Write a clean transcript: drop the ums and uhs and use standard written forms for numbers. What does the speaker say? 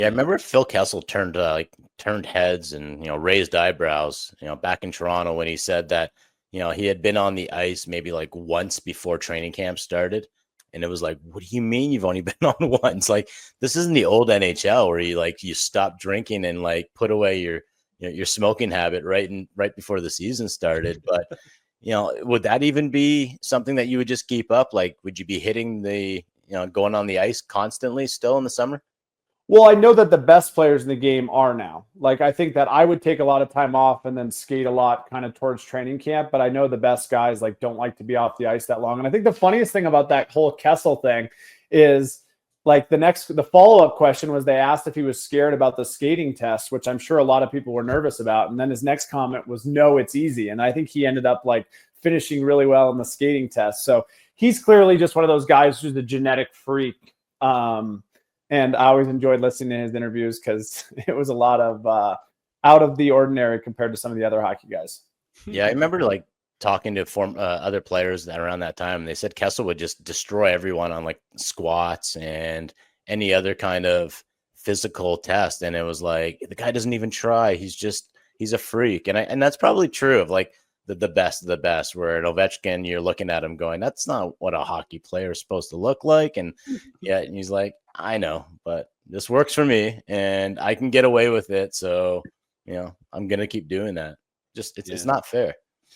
Yeah, I remember Phil Kessel turned heads and raised eyebrows, back in Toronto when he said that, he had been on the ice maybe like once before training camp started. And it was like, what do you mean you've only been on once? Like, this isn't the old NHL where you stop drinking and like put away your smoking habit right before the season started. But would that even be something that you would just keep up? Like, would you be hitting going on the ice constantly still in the summer? Well, I know that the best players in the game are now. Like, I think that I would take a lot of time off and then skate a lot kind of towards training camp. But I know the best guys like don't like to be off the ice that long. And I think the funniest thing about that whole Kessel thing is like the follow-up question was they asked if he was scared about the skating test, which I'm sure a lot of people were nervous about. And then his next comment was, no, it's easy. And I think he ended up like finishing really well in the skating test. So he's clearly just one of those guys who's a genetic freak. And I always enjoyed listening to his interviews because it was a lot of out of the ordinary compared to some of the other hockey guys. Yeah, I remember like talking to other players that around that time. They said Kessel would just destroy everyone on like squats and any other kind of physical test. And it was like, the guy doesn't even try. He's a freak. And that's probably true of like the best of the best, where at Ovechkin, you're looking at him going, that's not what a hockey player is supposed to look like. And and he's like, I know, but this works for me and I can get away with it. So, I'm going to keep doing that. Just, it's not fair.